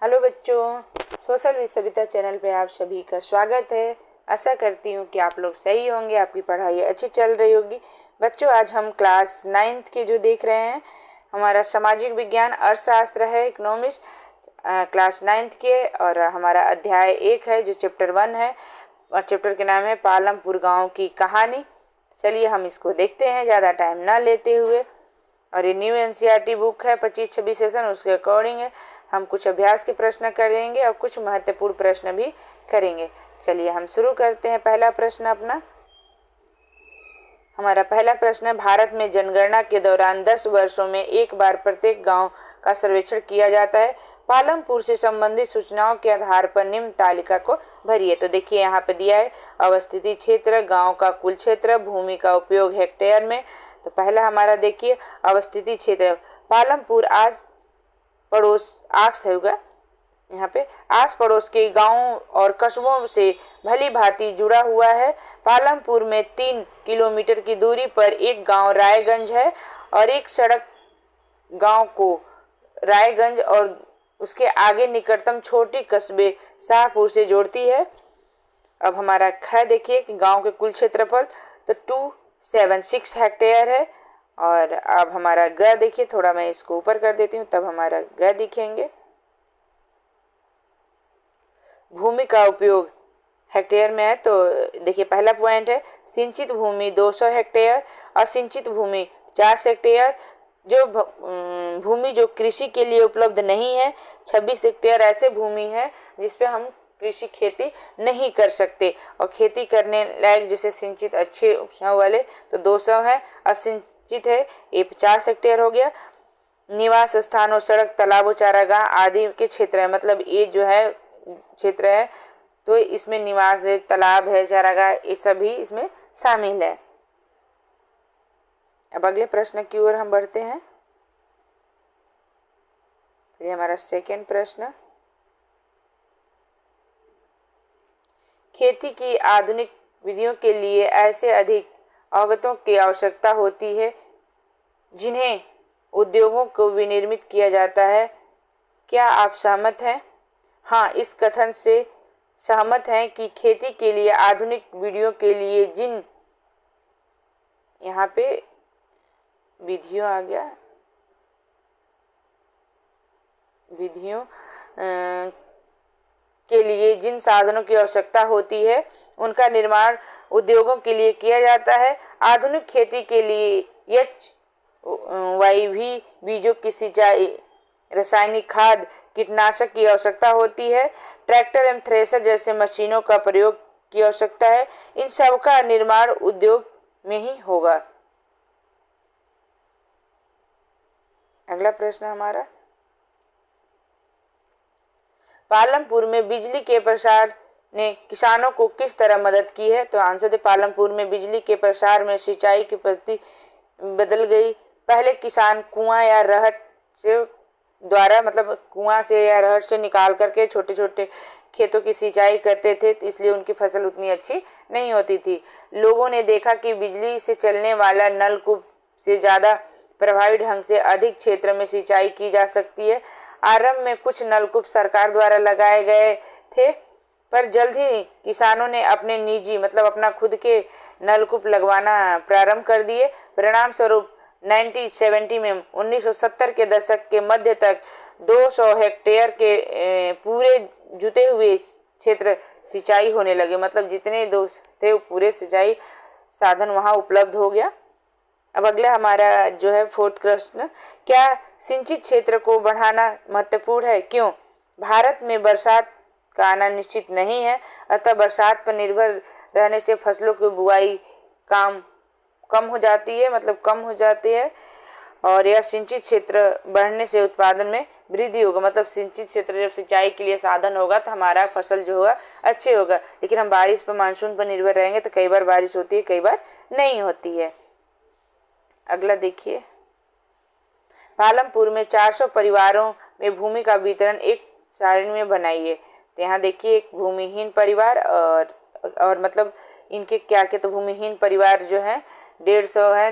Hello बच्चों, social with Savita channel पे आप सभी का स्वागत है। आशा करती हूँ कि आप लोग सही होंगे, आपकी पढ़ाई अच्छी चल रही होगी। बच्चों, आज हम क्लास 9th के जो देख रहे हैं, हमारा सामाजिक विज्ञान अर्थशास्त्र है, इकोनॉमिक्स क्लास 9th के, और हमारा अध्याय 1 है जो चैप्टर 1 है, और चैप्टर के नाम है पालमपुर गाँव की कहानी। चलिए हम इसको देखते हैं ज़्यादा टाइम ना लेते हुए। और ये न्यू एनसीईआरटी बुक है, 25-26 सेशन उसके अकॉर्डिंग है। हम कुछ अभ्यास के प्रश्न करेंगे और कुछ महत्वपूर्ण प्रश्न भी करेंगे। चलिए हम शुरू करते हैं। पहला प्रश्न अपना, हमारा पहला प्रश्न है, भारत में जनगणना के दौरान 10 वर्षों में एक बार प्रत्येक गांव का सर्वेक्षण किया जाता है। पालमपुर से संबंधित सूचनाओं के आधार पर निम्न तालिका को भरिए। तो देखिए यहाँ पे दिया है अवस्थिति क्षेत्र, गांव का कुल क्षेत्र, भूमि का उपयोग हेक्टेयर में। तो पहला हमारा देखिए अवस्थिति क्षेत्र, पालमपुर आस होगा, यहाँ पे आस पड़ोस के गांवों और कस्बों से भली भांति जुड़ा हुआ है। पालमपुर में 3 किलोमीटर की दूरी पर एक गांव रायगंज है और एक सड़क गांव को रायगंज और उसके आगे निकटतम छोटी कस्बे शाहपुर से जोड़ती है। अब हमारा ख देखिए कि गांव के कुल क्षेत्रफल तो 276 हेक्टेयर है। और अब हमारा ग देखिए, थोड़ा मैं इसको ऊपर कर देती हूँ तब हमारा ग दिखेंगे। भूमि का उपयोग हेक्टेयर में है। तो देखिए पहला पॉइंट है सिंचित भूमि 200 हेक्टेयर, असिंचित भूमि 50 हेक्टेयर। जो भूमि जो कृषि के लिए उपलब्ध नहीं है, 26 हेक्टेयर ऐसे भूमि है जिसपे हम कृषि खेती नहीं कर सकते। और खेती करने लायक जैसे सिंचित अच्छे उपजाऊ वाले तो 200 है, असिंचित है ये 50 हेक्टेयर हो गया। निवास स्थानों, सड़क, तालाबों, चारागाह आदि के क्षेत्र है, मतलब ये जो है क्षेत्र है तो इसमें निवास है, तालाब है, चारागाह, ये सभी इसमें शामिल है। अब अगले प्रश्न की ओर हम बढ़ते हैं। तो ये हमारा सेकंड प्रश्न, खेती की आधुनिक विधियों के लिए ऐसे अधिक अवगतों की आवश्यकता होती है जिन्हें उद्योगों को विनिर्मित किया जाता है। क्या आप सहमत हैं? हाँ, इस कथन से सहमत हैं कि खेती के लिए आधुनिक विधियों के लिए जिन, यहाँ पे विधियों आ गया, विधियों के लिए जिन साधनों की आवश्यकता होती है उनका निर्माण उद्योगों के लिए किया जाता है। आधुनिक खेती के लिए HYV बीजों की सिंचाई, रासायनिक खाद, कीटनाशक की आवश्यकता होती है। ट्रैक्टर एवं थ्रेसर जैसे मशीनों का प्रयोग की आवश्यकता है। इन सब का निर्माण उद्योग में ही होगा। अगला प्रश्न हमारा, पालमपुर में बिजली के प्रसार ने किसानों को किस तरह मदद की है? तो आंसर दे, पालमपुर में बिजली के प्रसार में सिंचाई की पद्धति बदल गई। पहले किसान कुआं या रहट से द्वारा, मतलब कुआं से या रहट से निकाल करके छोटे छोटे खेतों की सिंचाई करते थे, तो इसलिए उनकी फसल उतनी अच्छी नहीं होती थी। लोगों ने देखा कि बिजली से चलने वाला नलकूप से ज़्यादा प्रभावी ढंग से अधिक क्षेत्र में सिंचाई की जा सकती है। आरंभ में कुछ नलकूप सरकार द्वारा लगाए गए थे, पर जल्द ही किसानों ने अपने निजी, मतलब अपना खुद के नलकूप लगवाना प्रारंभ कर दिए। परिणाम स्वरूप 1970 में 1970 के दशक के मध्य तक 200 हेक्टेयर के पूरे जुते हुए क्षेत्र सिंचाई होने लगे, मतलब जितने दोस्त थे वो पूरे सिंचाई साधन वहाँ उपलब्ध हो गया। अब अगला हमारा जो है फोर्थ प्रश्न, क्या सिंचित क्षेत्र को बढ़ाना महत्वपूर्ण है? क्यों? भारत में बरसात का आना निश्चित नहीं है, अतः बरसात पर निर्भर रहने से फसलों की बुआई कम हो जाती है, मतलब कम हो जाती है। और यह सिंचित क्षेत्र बढ़ने से उत्पादन में वृद्धि होगा, मतलब सिंचित क्षेत्र जब सिंचाई के लिए साधन होगा तो हमारा फसल जो होगा अच्छे होगा। लेकिन हम बारिश पर, मानसून पर निर्भर रहेंगे तो कई बार बारिश होती है, कई बार नहीं होती है। अगला देखिए, पालमपुर में 400 परिवारों में भूमि का वितरण एक सारणी में बनाइए। तो यहाँ देखिए एक भूमिहीन परिवार और मतलब इनके क्या के, तो भूमिहीन परिवार जो है 150 है,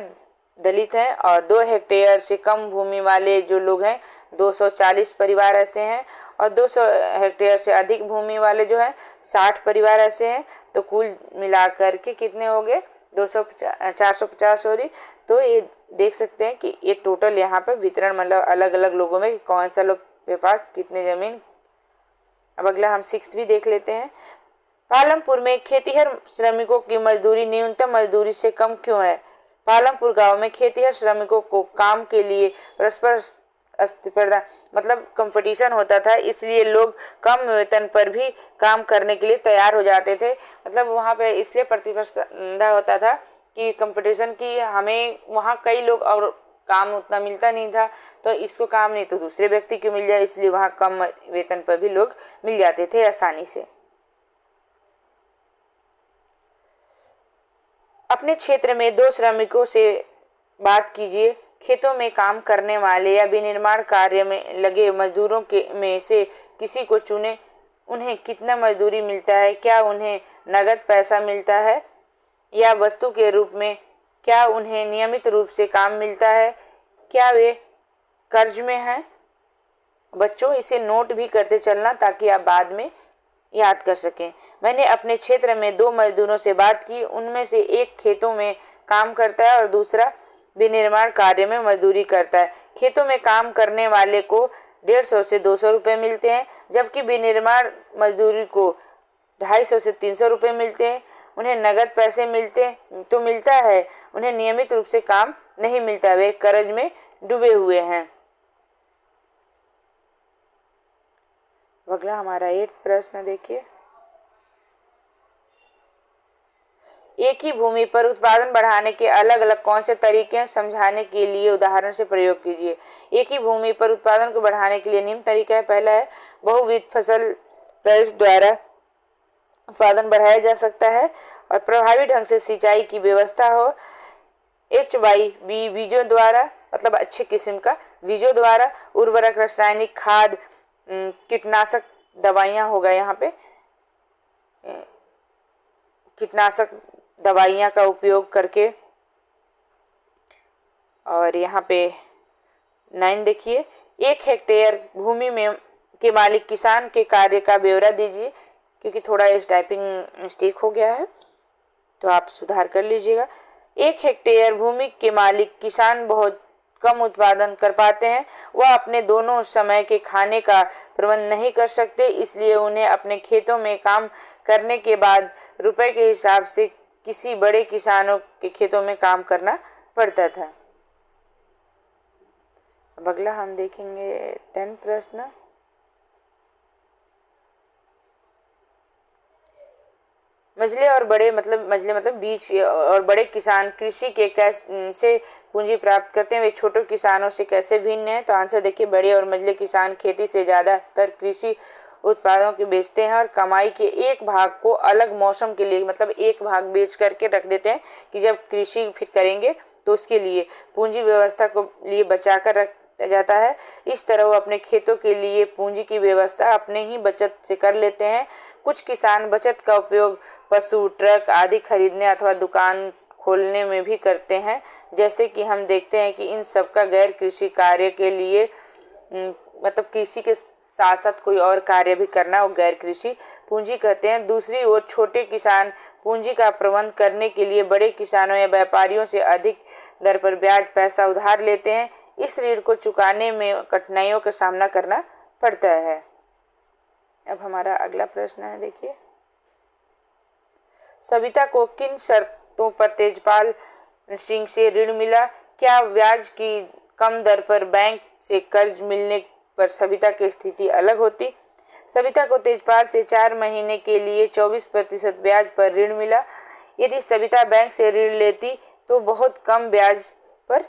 दलित हैं, और 2 हेक्टेयर से कम भूमि वाले जो लोग हैं 240 परिवार ऐसे हैं। और 200 हेक्टेयर से अधिक भूमि वाले जो है 60 परिवार ऐसे हैं। तो कुल मिलाकर के कितने हो गए 450 सॉरी। तो ये देख सकते हैं कि ये टोटल यहाँ पर वितरण मतलब अलग अलग लोगों में कौन सा लोग के पास कितने जमीन। अब अगला हम 6 भी देख लेते हैं। पालमपुर में खेतीहर श्रमिकों की मजदूरी न्यूनतम मजदूरी से कम क्यों है? पालमपुर गांव में खेतीहर श्रमिकों को काम के लिए परस्पर प्रतिस्पर्धा मतलब कंपटीशन होता था, इसलिए लोग कम वेतन पर भी काम करने के लिए तैयार हो जाते थे। मतलब वहाँ पे इसलिए प्रतिस्पर्धा होता था कि कंपटीशन की हमें वहाँ कई लोग और काम उतना मिलता नहीं था, तो इसको काम नहीं तो दूसरे व्यक्ति को मिल जाए, इसलिए वहाँ कम वेतन पर भी लोग मिल जाते थे आसानी से। अपने क्षेत्र में 2 श्रमिकों से बात कीजिए। खेतों में काम करने वाले या विनिर्माण कार्य में लगे मजदूरों के में से किसी को चुने। उन्हें कितना मजदूरी मिलता है? क्या उन्हें नगद पैसा मिलता है या वस्तु के रूप में? क्या उन्हें नियमित रूप से काम मिलता है? क्या वे कर्ज में हैं? बच्चों, इसे नोट भी करते चलना ताकि आप बाद में याद कर सकें। मैंने अपने क्षेत्र में 2 मजदूरों से बात की। उनमें से एक खेतों में काम करता है और दूसरा विनिर्माण कार्य में मजदूरी करता है। खेतों में काम करने वाले को 150 से 200 रुपये मिलते हैं, जबकि विनिर्माण मजदूरी को 250 से 300 रुपये मिलते हैं। उन्हें नगद पैसे मिलता है, उन्हें नियमित रूप से काम नहीं मिलता, वे कर्ज में डूबे हुए हैं। अगला हमारा 8 प्रश्न देखिए। एक ही भूमि पर उत्पादन बढ़ाने के अलग अलग कौन से तरीके हैं, समझाने के लिए उदाहरण से प्रयोग कीजिए। एक ही भूमि पर उत्पादन को बढ़ाने के लिए निम्न तरीका है। पहला है बहुविध फसल प्रयोग द्वारा उत्पादन बढ़ाया जा सकता है और प्रभावी ढंग से सिंचाई की व्यवस्था हो। HYB बीजों द्वारा मतलब अच्छे किस्म का बीजों द्वारा, उर्वरक, रासायनिक खाद, कीटनाशक दवाइयाँ होगा यहाँ पे, कीटनाशक दवाइयाँ का उपयोग करके। और यहाँ पे 9 देखिए। 1 हेक्टेयर भूमि में के मालिक किसान के कार्य का ब्यौरा दीजिए। क्योंकि थोड़ा इस टाइपिंग मिस्टेक हो गया है तो आप सुधार कर लीजिएगा। 1 हेक्टेयर भूमि के मालिक किसान बहुत कम उत्पादन कर पाते हैं। वह अपने दोनों समय के खाने का प्रबंध नहीं कर सकते, इसलिए उन्हें अपने खेतों में काम करने के बाद रुपए के हिसाब से किसी बड़े किसानों के खेतों में काम करना पड़ता था। अब अगला हम देखेंगे 10 प्रश्न। मझले और बड़े मतलब बीच और बड़े किसान कृषि के कैसे पूंजी प्राप्त करते हैं, वे छोटे किसानों से कैसे भिन्न हैं? तो आंसर देखिए, बड़े और मझले किसान खेती से ज़्यादातर कृषि उत्पादों के बेचते हैं और कमाई के एक भाग को अलग मौसम के लिए मतलब एक भाग बेच करके रख देते हैं कि जब कृषि फिर करेंगे तो उसके लिए पूंजी व्यवस्था को लिए बचा कर रख जाता है। इस तरह वो अपने खेतों के लिए पूंजी की व्यवस्था अपने ही बचत से कर लेते हैं। कुछ किसान बचत का उपयोग पशु, ट्रक आदि खरीदने अथवा दुकान खोलने में भी करते हैं। जैसे कि हम देखते हैं कि इन सब का गैर कृषि कार्य के लिए मतलब कृषि के साथ साथ कोई और कार्य भी करना वो गैर कृषि पूंजी कहते हैं। दूसरी ओर छोटे किसान पूंजी का प्रबंध करने के लिए बड़े किसानों या व्यापारियों से अधिक दर पर ब्याज पैसा उधार लेते हैं। इस ऋण को चुकाने में कठिनाइयों का सामना करना पड़ता है। अब हमारा अगला प्रश्न है, देखिए। सविता को किन शर्तों पर तेजपाल सिंह से ऋण मिला? क्या ब्याज की कम दर पर बैंक से कर्ज मिलने पर सविता की स्थिति अलग होती? सविता को तेजपाल से 4 महीने के लिए 24% ब्याज पर ऋण मिला। यदि सविता बैंक से ऋण लेती तो बहुत कम ब्याज पर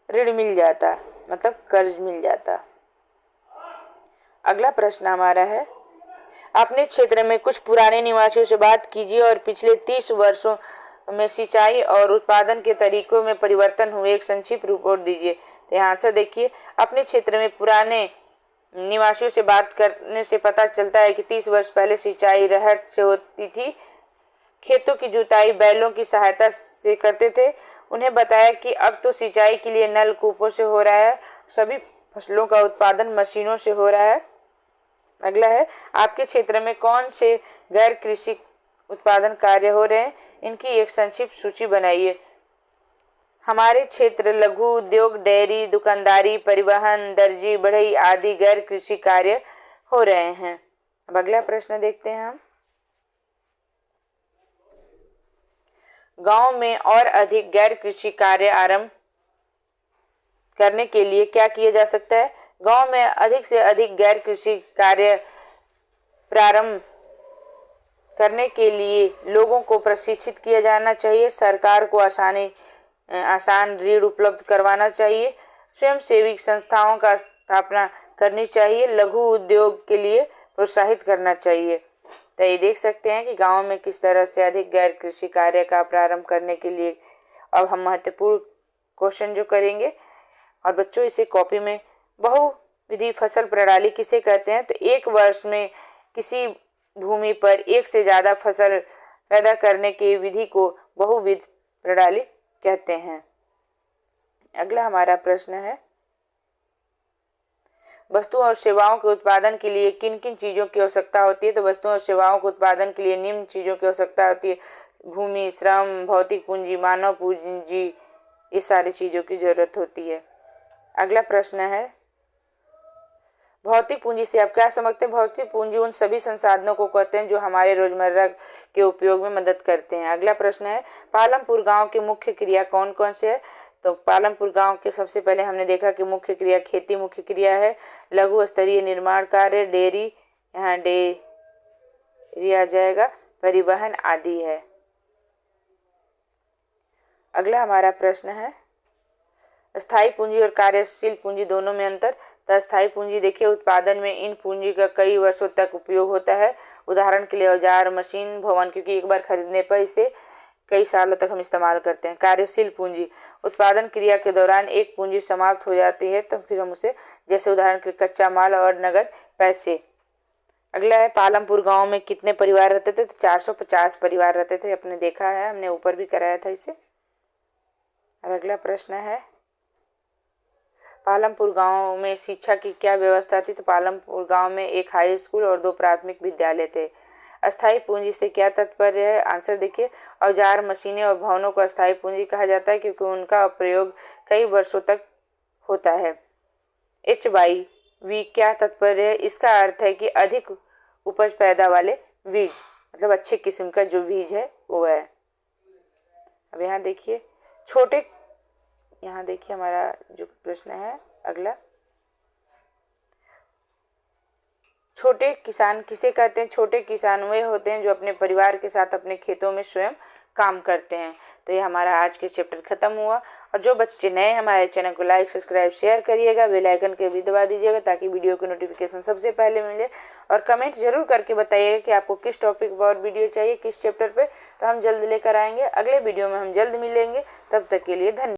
ऋण मिल जाता मतलब कर्ज मिल जाता। अगला प्रश्न हमारा है, अपने क्षेत्र में कुछ पुराने निवासियों से बात कीजिए और पिछले 30 वर्षों में सिंचाई और उत्पादन के तरीकों में परिवर्तन हुए एक संक्षिप्त रिपोर्ट दीजिए। तो यहाँ से देखिए, अपने क्षेत्र में पुराने निवासियों से बात करने से पता चलता है कि 30 वर्ष पहले सिंचाई रहट से होती थी। खेतों की जुताई बैलों की सहायता से करते थे। उन्हें बताया कि अब तो सिंचाई के लिए नलकूपों से हो रहा है, सभी फसलों का उत्पादन मशीनों से हो रहा है। अगला है, आपके क्षेत्र में कौन से गैर कृषि उत्पादन कार्य हो रहे हैं, इनकी एक संक्षिप्त सूची बनाइए। हमारे क्षेत्र लघु उद्योग, डेयरी, दुकानदारी, परिवहन, दर्जी, बढ़ई आदि गैर कृषि कार्य हो रहे हैं। अब अगला प्रश्न देखते हैं हम। गांव में और अधिक गैर कृषि कार्य आरंभ करने के लिए क्या किया जा सकता है? गांव में अधिक से अधिक गैर कृषि कार्य प्रारंभ करने के लिए लोगों को प्रशिक्षित किया जाना चाहिए। सरकार को आसान ऋण उपलब्ध करवाना चाहिए। स्वयंसेवी संस्थाओं का स्थापना करनी चाहिए। लघु उद्योग के लिए प्रोत्साहित करना चाहिए। तो ये देख सकते हैं कि गांव में किस तरह से अधिक गैर कृषि कार्य का प्रारंभ करने के लिए अब हम महत्वपूर्ण क्वेश्चन जो करेंगे। और बच्चों, इसे कॉपी में बहुविधि फसल प्रणाली किसे कहते हैं? तो एक वर्ष में किसी भूमि पर एक से ज्यादा फसल पैदा करने की विधि को बहुविध प्रणाली कहते हैं। अगला हमारा प्रश्न है, वस्तुओं और सेवाओं के उत्पादन के लिए किन किन चीजों की आवश्यकता होती है? तो वस्तुओं और सेवाओं के उत्पादन के लिए निम्न चीजों की आवश्यकता होती है। भूमि, श्रम, भौतिक पूंजी, मानव पूंजी, ये सारी चीजों की जरूरत होती है। अगला प्रश्न है, भौतिक पूंजी से आप क्या समझते हैं? भौतिक पूंजी उन सभी संसाधनों को कहते हैं जो हमारे रोजमर्रा के उपयोग में मदद करते हैं। अगला प्रश्न है, पालमपुर गांव के मुख्य क्रिया कौन कौन से है? तो पालमपुर गांव के सबसे पहले हमने देखा कि मुख्य क्रिया खेती मुख्य क्रिया है। लघु स्तरीय निर्माण कार्य, डेयरी, यहाँ डेयरी आ जाएगा, परिवहन आदि है। अगला हमारा प्रश्न है, स्थायी पूंजी और कार्यशील पूंजी दोनों में अंतर। तो स्थायी पूंजी देखिए, उत्पादन में इन पूंजी का कई वर्षों तक उपयोग होता है। उदाहरण के लिए औजार, मशीन, भवन, क्योंकि एक बार खरीदने पर इसे कई सालों तक हम इस्तेमाल करते हैं। कार्यशील पूंजी, उत्पादन क्रिया के दौरान एक पूंजी समाप्त हो जाती है तो फिर हम उसे, जैसे उदाहरण के कच्चा माल और नगद पैसे। अगला है, पालमपुर गांव में कितने परिवार रहते थे? तो 450 परिवार रहते थे। अपने देखा है, हमने ऊपर भी कराया था इसे। और अगला प्रश्न है, पालमपुर गांव में शिक्षा की क्या व्यवस्था थी? तो पालमपुर गांव में एक हाई स्कूल और 2 प्राथमिक विद्यालय थे। अस्थायी पूंजी से क्या तात्पर्य है? आंसर देखिए, औजार, मशीनें और भवनों को अस्थायी पूंजी कहा जाता है क्योंकि उनका प्रयोग कई वर्षों तक होता है। HYV क्या तात्पर्य है? इसका अर्थ है कि अधिक उपज पैदा वाले बीज, मतलब अच्छे किस्म का जो बीज है वो है। अब यहाँ देखिए हमारा जो प्रश्न है अगला, छोटे किसान किसे कहते हैं? छोटे किसान वे होते हैं जो अपने परिवार के साथ अपने खेतों में स्वयं काम करते हैं। तो ये हमारा आज के चैप्टर खत्म हुआ। और जो बच्चे नए हमारे चैनल को लाइक, सब्सक्राइब, शेयर करिएगा, बेल आइकन के भी दबा दीजिएगा ताकि वीडियो की नोटिफिकेशन सबसे पहले मिले। और कमेंट जरूर करके बताइएगा कि आपको किस टॉपिक पर वीडियो चाहिए, किस चैप्टर पे, तो हम जल्द लेकर आएंगे। अगले वीडियो में हम जल्द मिलेंगे, तब तक के लिए धन्यवाद।